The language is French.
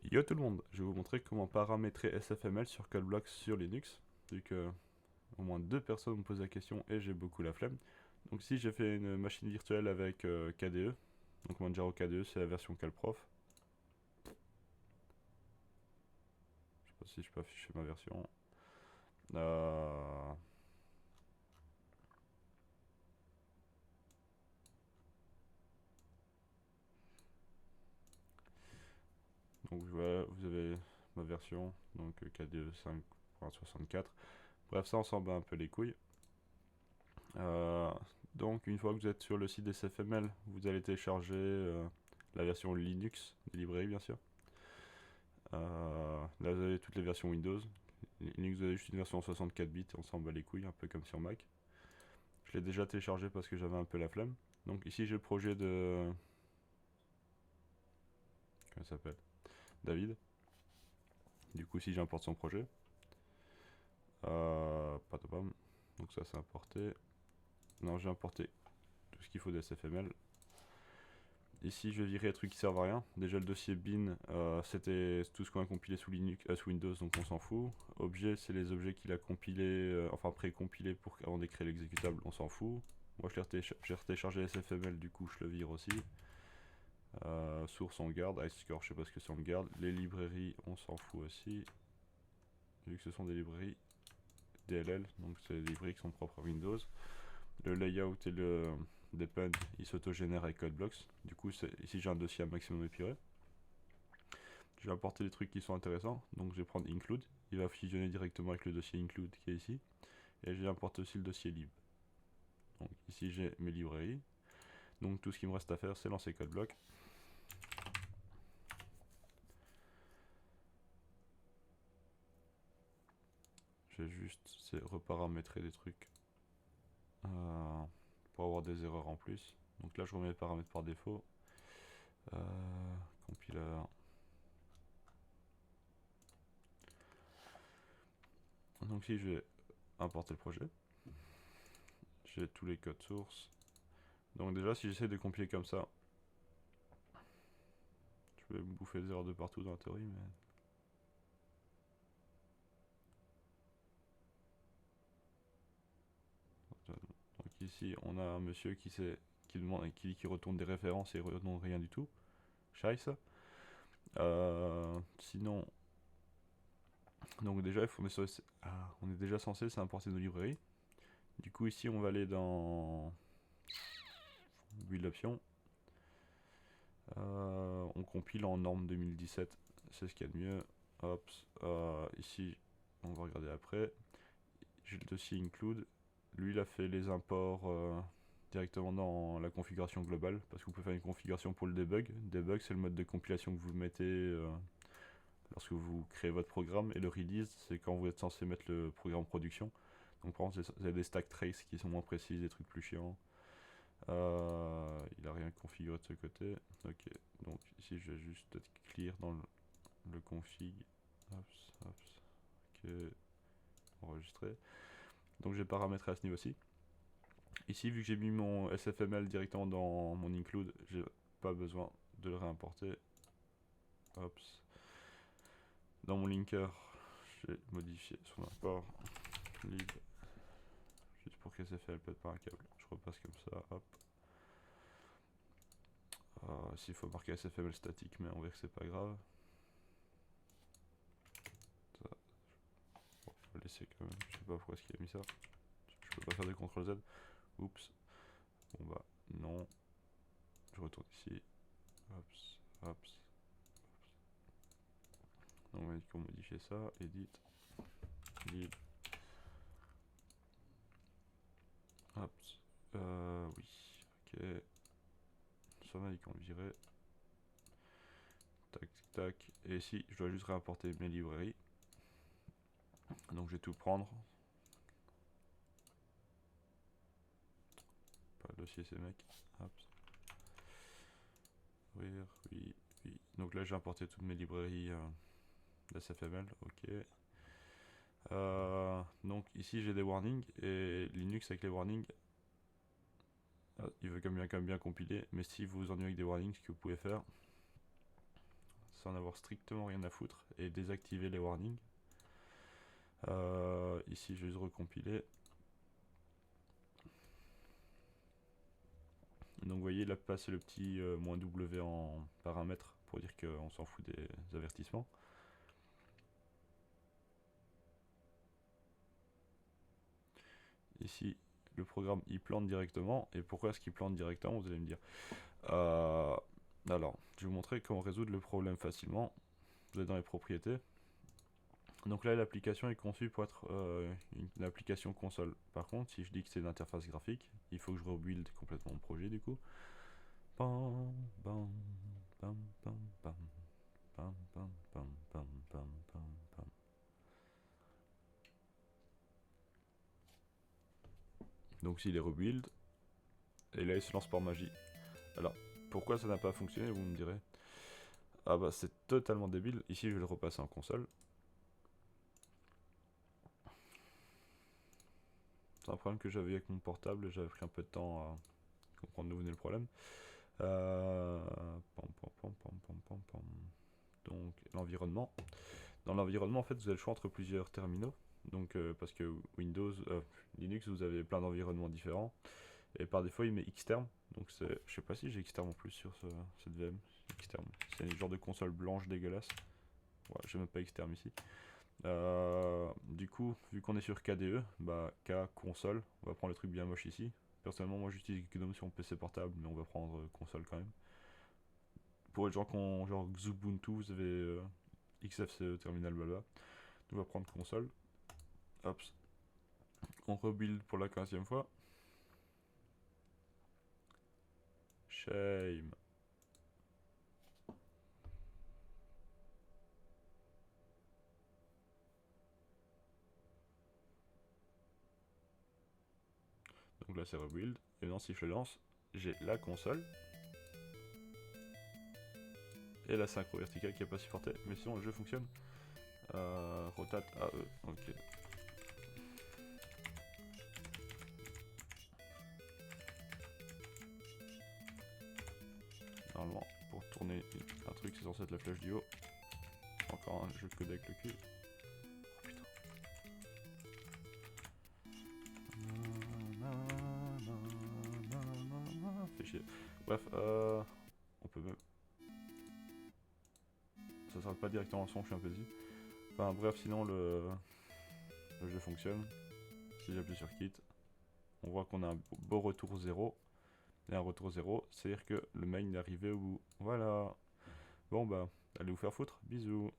Yo tout le monde, je vais vous montrer comment paramétrer SFML sur CodeBlocks sur Linux, vu que au moins deux personnes me posent la question et j'ai beaucoup la flemme. Donc si j'ai fait une machine virtuelle avec KDE, donc Manjaro KDE c'est la version CalProf. Je sais pas si je peux afficher ma version. Euh, donc voilà, vous avez ma version, donc KDE 5.64. Bref, ça on s'en bat un peu les couilles. Euh, donc une fois que vous êtes sur le site des SFML, vous allez télécharger la version Linux des librairies bien sûr. Là vous avez toutes les versions Windows. Linux vous avez juste une version 64 bits et on s'en bat les couilles, un peu comme sur Mac. Je l'ai déjà téléchargé parce que j'avais un peu la flemme. Donc ici j'ai le projet de... Comment ça s'appelle David. Du coup ici j'importe son projet. Patapam. Donc ça c'est importé. Non, j'ai importé tout ce qu'il faut de SFML. Ici, je vais virer les trucs qui servent à rien. Déjà, le dossier bin, c'était tout ce qu'on a compilé sous Linux, sous Windows, donc on s'en fout. Objet, c'est les objets qu'il a compilés, enfin pré-compilés avant d'écrire l'exécutable, on s'en fout. Moi, j'ai retéléchargé SFML, du coup, je le vire aussi. Source, on garde. iScore, je sais pas ce que c'est, on garde. Les librairies, on s'en fout aussi. Vu que ce sont des librairies DLL, donc c'est des librairies qui sont propres à Windows. Le layout et le depend, il s'autogénère avec CodeBlocks. Du coup, ici j'ai un dossier à maximum épuré. Je vais importer des trucs qui sont intéressants. Donc je vais prendre include. Il va fusionner directement avec le dossier include qui est ici. Et je vais importer aussi le dossier lib. Donc ici j'ai mes librairies. Donc tout ce qu'il me reste à faire, c'est lancer CodeBlock. Je vais juste reparamétrer des trucs pour avoir des erreurs en plus. Donc là je remets les paramètres par défaut. Compiler. Donc ici je vais importer le projet. J'ai tous les codes sources. Donc déjà si j'essaie de compiler comme ça, je vais me bouffer des erreurs de partout dans la théorie, mais... Donc ici on a un monsieur qui demande, qui retourne des références et retourne rien du tout. Scheiße. Sinon, donc déjà on est déjà censé s'importer nos librairies. Du coup ici on va aller dans build option. On compile en norme 2017, c'est ce qu'il y a de mieux. Hop, ici on va regarder après. J'ai le dossier include. Lui il a fait les imports directement dans la configuration globale, parce que vous pouvez faire une configuration pour le debug. Debug c'est le mode de compilation que vous mettez lorsque vous créez votre programme, et le release c'est quand vous êtes censé mettre le programme en production. Donc par exemple vous avez des stack traces qui sont moins précises, des trucs plus chiants. Il a rien configuré de ce côté. Ok, donc ici je vais juste clear dans le config. Hops, hops. Ok, enregistré. Donc j'ai paramétré à ce niveau-ci. Ici, vu que j'ai mis mon SFML directement dans mon include, j'ai pas besoin de le réimporter. Hops. Dans mon linker, j'ai modifié son import lib, juste pour que SFML pète pas un câble. Je repasse comme ça, hop. S'il faut marquer SFML statique, mais on verra que c'est pas grave. Ça, bon, je vais laisser quand même. Je sais pas pourquoi est-ce qu'il a mis ça. Je peux pas faire de CTRL Z. Oups. Bon bah, non. Je retourne ici. Hops, hops. Donc on va dire qu'on modifie ça. Edit. Lib. Hop. Oui. Ok. Ça m'a dit qu'on le virait. Tac, tac. Et ici, je dois juste réimporter mes librairies. Donc je vais tout prendre. Pas le dossier CMake. Hop. Ouvrir, oui, oui. Donc là, j'ai importé toutes mes librairies d'SFML. Ok. Donc ici, j'ai des warnings. Et Linux, avec les warnings, il veut quand même bien compiler. Mais si vous vous ennuyez avec des warnings, ce que vous pouvez faire, c'est en avoir strictement rien à foutre et désactiver les warnings. Ici je vais juste recompiler. Donc vous voyez, il a passé le petit -w en paramètre pour dire qu'on s'en fout des avertissements. Ici, le programme il plante directement. Et pourquoi est-ce qu'il plante directement, vous allez me dire. Alors, je vais vous montrer comment résoudre le problème facilement. Vous êtes dans les propriétés. Donc là, l'application est conçue pour être une application console. Par contre, si je dis que c'est une interface graphique, il faut que je rebuild complètement mon projet du coup. Pam, pam, pam, pam, pam, pam, pam, pam, pam, pam, pam, pam. Donc s'il est rebuild, et là il se lance par magie. Alors, pourquoi ça n'a pas fonctionné, vous me direz? Ah bah c'est totalement débile. Ici je vais le repasser en console. C'est un problème que j'avais avec mon portable, j'avais pris un peu de temps à comprendre d'où venait le problème. Donc l'environnement. Dans l'environnement en fait vous avez le choix entre plusieurs terminaux. Donc parce que Linux vous avez plein d'environnements différents. Et par défaut il met Xterm. Donc je sais pas si j'ai Xterm en plus sur cette VM. Xterm. C'est une genre de console blanche dégueulasse. Ouais, j'ai même pas Xterm ici. Du coup, vu qu'on est sur KDE, bah K console, on va prendre le truc bien moche ici. Personnellement, moi j'utilise GNOME sur mon PC portable, mais on va prendre console quand même. Pour les gens qui ont genre Xubuntu, vous avez XFCE, terminal, blabla. On va prendre console. Hop. On rebuild pour la 15e fois. Shame. Donc là c'est rebuild. Et maintenant si je le lance, j'ai la console. Et la synchro verticale qui n'est pas supportée. Mais sinon le jeu fonctionne. Rotate AE. Ok. Normalement, pour tourner un truc, c'est censé être la flèche du haut. Encore un jeu de code avec le cul. Oh putain. Fait chier. Bref, on peut même. Ça sera pas directement le son, je suis un peu dit. Enfin bref, sinon le jeu fonctionne. Si j'appuie sur Quit, on voit qu'on a un beau retour 0. Et un retour 0, c'est-à-dire que le main est arrivé au bout. Voilà. Bon bah, allez vous faire foutre. Bisous.